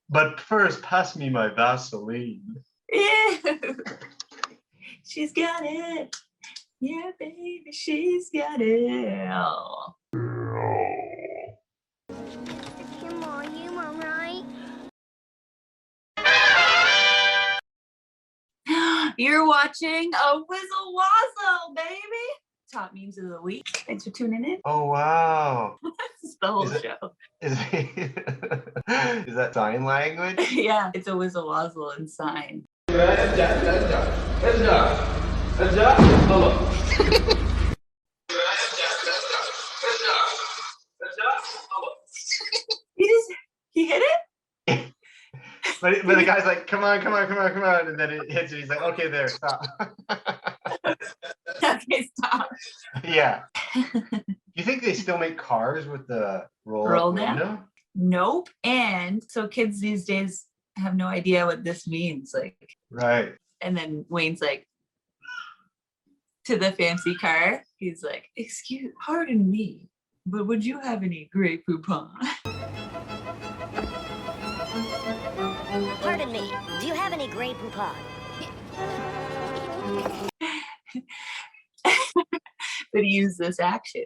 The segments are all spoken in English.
But first, pass me my Vaseline. Ew. She's got it. Yeah, baby, she's got it. Oh. Come on, you alright? You're watching a wizzle wazzle, baby. Top memes of the week. Thanks for tuning in. Oh, wow. That's the whole show. Is that sign language? Yeah, it's a wizzle wazzle in sign. He hit it? But the guy's like, come on, and then it hits it. He's like, okay, there, stop. Okay, stop. Yeah. You think they still make cars with the roll down? window? Nope. And so kids these days have no idea what this means. Like, right. And then Wayne's like, to the fancy car, he's like, pardon me, but would you have any Grey Poupon? Pardon me, do you have any Grey Poupon? But he used this action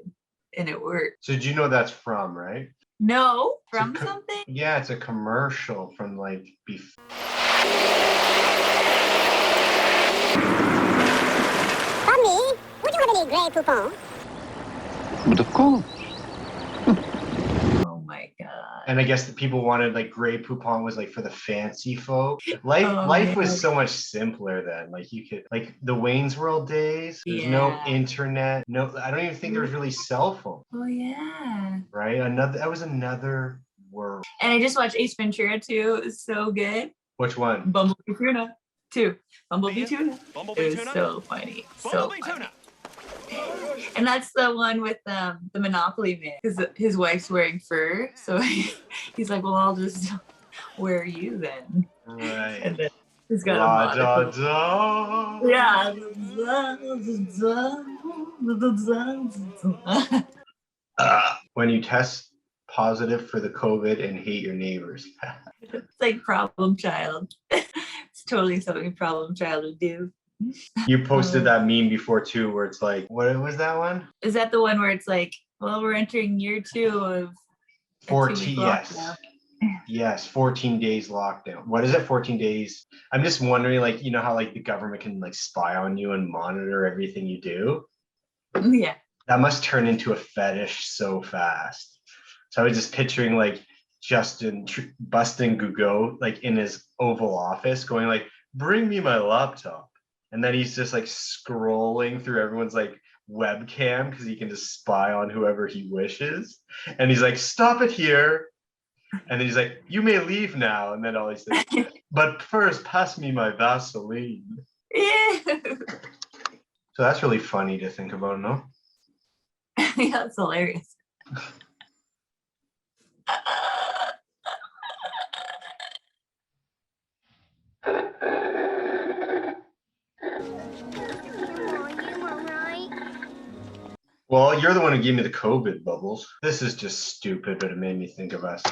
and it worked. So did you know that's from, right? No, from something? Yeah, it's a commercial from like before. Pardon me, would you have any Grey Poupon? But of course. Oh my god. And I guess the people wanted like Grey Poupon was like for the fancy folk. Life was so much simpler then. Like you could like the Wayne's World days. There's no internet. No, I don't even think there was really cell phone. Oh yeah. Right? That was another world. And I just watched Ace Ventura 2. It was so good. Which one? Bumblebee Tuna 2. Bumblebee Tuna. Bumblebee It was Tuna? so funny. Bumblebee So funny. Tuna. And that's the one with the Monopoly man, because his wife's wearing fur. So he's like, well, I'll just wear you then. Right. And then he's got La, a da, monocle. da. Yeah. When you test positive for the COVID and hate your neighbors. It's like problem child. It's totally something problem child would do. You posted that meme before too, where it's like, what was that one? Is that the one where it's like, well, we're entering year 2 of 14, yes. Yes, 14 days lockdown. What is it? 14 days. I'm just wondering, like, you know how like the government can like spy on you and monitor everything you do? Yeah. That must turn into a fetish so fast. So I was just picturing like Justin busting Gugo like in his Oval Office going like, bring me my laptop. And then he's just like scrolling through everyone's like webcam because he can just spy on whoever he wishes. And he's like, stop it here. And then he's like, you may leave now. And then all he says, but first, pass me my Vaseline. Ew. So that's really funny to think about, no? Yeah, that's hilarious. Well, you're the one who gave me the COVID bubbles. This is just stupid, but it made me think of us.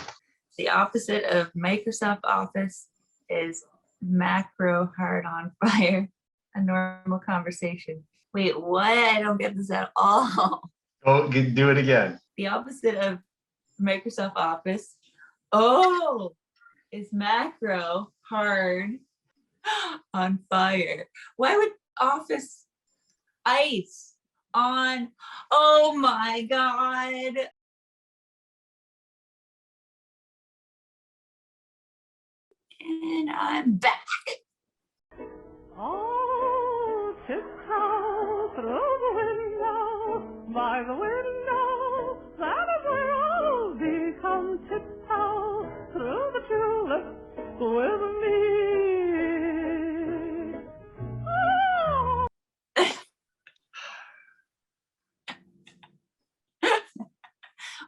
The opposite of Microsoft Office is macro hard on fire, a normal conversation. Wait, what? I don't get this at all. Oh, do it again. The opposite of Microsoft Office, is macro hard on fire. Why would Office ice on? Oh my God. And I'm back. Oh, tiptoe through the window, by the window, that is where I'll be. Come tiptoe through the tulips with me. Oh.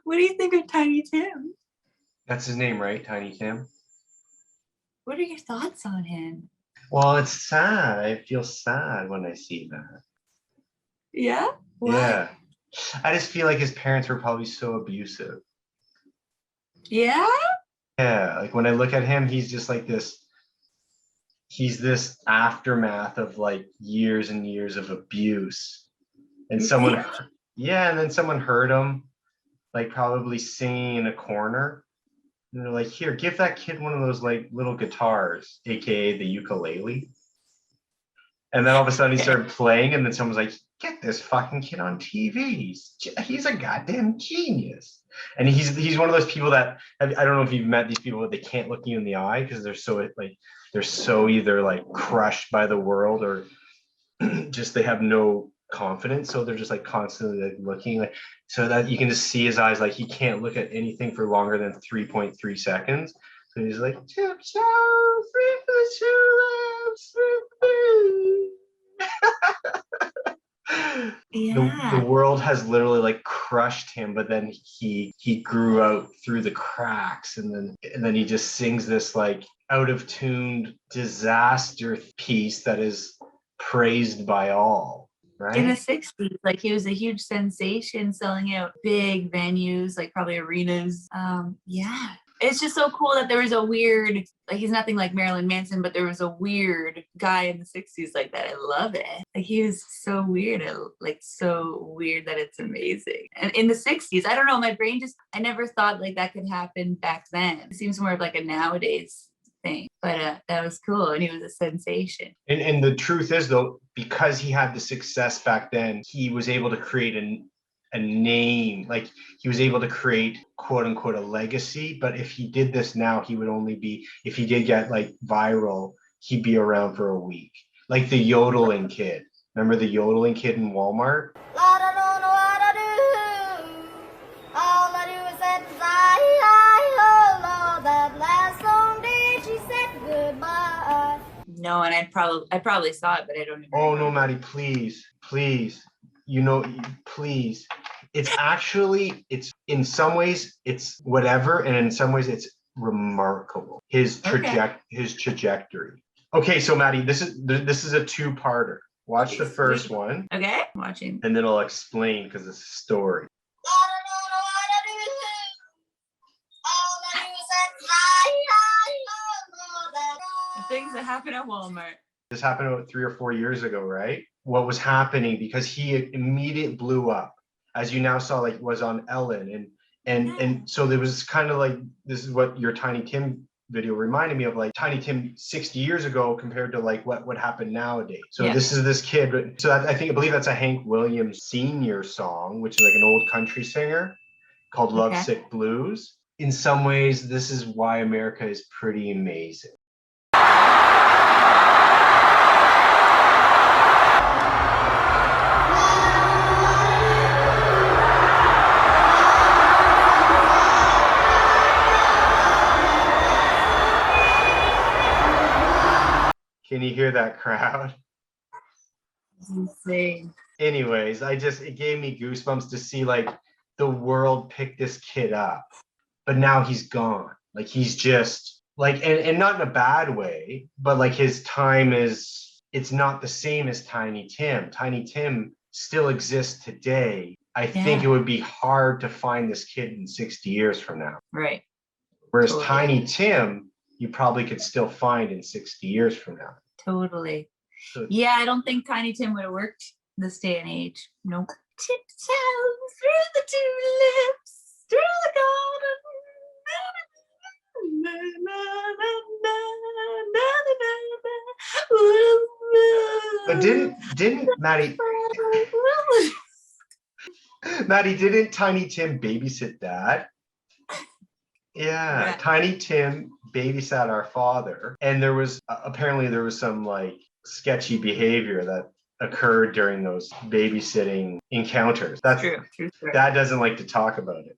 What do you think of Tiny Tim? That's his name, right? Tiny Tim? What are your thoughts on him? Well, it's sad. I feel sad when I see that. Yeah? What? Yeah. I just feel like his parents were probably so abusive. Yeah? Yeah, like when I look at him, he's just like this. He's this aftermath of like years and years of abuse. And someone, yeah, and then someone heard him, like probably singing in a corner. And they're like, here, give that kid one of those like little guitars, aka the ukulele. And then all of a sudden he started playing, and then someone's like, get this fucking kid on TV. He's a goddamn genius. And he's one of those people that I don't know if you've met these people, but they can't look you in the eye because they're so either like crushed by the world or just they have no confidence. So they're just like constantly like looking like, so that you can just see his eyes, like he can't look at anything for longer than 3.3 seconds. So he's like, tiptoe through the tulips. Yeah. The world has literally like crushed him, but then he grew out through the cracks, and then he just sings this like out of tune disaster piece that is praised by all, right? In the 60s, like he was a huge sensation, selling out big venues, like probably arenas. Yeah. It's just so cool that there was a weird, like he's nothing like Marilyn Manson, but there was a weird guy in the 60s like that. I love it. Like he was so weird, like so weird that it's amazing. And in the 60s, I don't know, my brain just, I never thought like that could happen back then. It seems more of like a nowadays thing, but that was cool, and he was a sensation. And the truth is though, because he had the success back then, he was able to create a name, like he was able to create quote unquote a legacy. But if he did this now, he would only be, if he did get like viral, he'd be around for a week. Like the yodeling kid. Remember the yodeling kid in Walmart? I don't know what I do. All I do is say, oh, Lord, that last song did she said goodbye. No, and I probably saw it, but I don't even Oh no, remember. Maddie, please, please. It's actually, it's in some ways it's whatever, and in some ways it's remarkable. His trajectory. Okay, so Maddie, this is a two-parter. Watch the first one, Okay, watching. and then I'll explain because it's a story. I don't know what I do. All I do is say, oh, Lord, that The things that happen at Walmart. This happened about 3 or 4 years ago, right? What was happening, because he immediately blew up, as you now saw, like was on Ellen, and so there was kind of like, this is what your Tiny Tim video reminded me of, like Tiny Tim 60 years ago compared to like what happened nowadays. So Yeah. this is this kid. So I believe that's a Hank Williams Sr. song, which is like an old country singer called Lovesick Blues. In some ways, this is why America is pretty amazing. Can you hear that crowd? It's insane. Anyways, it gave me goosebumps to see like the world pick this kid up, but now he's gone. Like he's just like, and not in a bad way, but like his time it's not the same as Tiny Tim. Tiny Tim still exists today. I think it would be hard to find this kid in 60 years from now. Right. Whereas Totally. Tiny Tim, you probably could still find in 60 years from now. Totally. So, Yeah, I don't think Tiny Tim would have worked this day and age. Nope. Tiptoe through the tulips, through the garden. but didn't Maddie, didn't Tiny Tim babysit Dad? Yeah, Tiny Tim babysat our father, and there was apparently some like sketchy behavior that occurred during those babysitting encounters. That's true. Dad doesn't like to talk about it.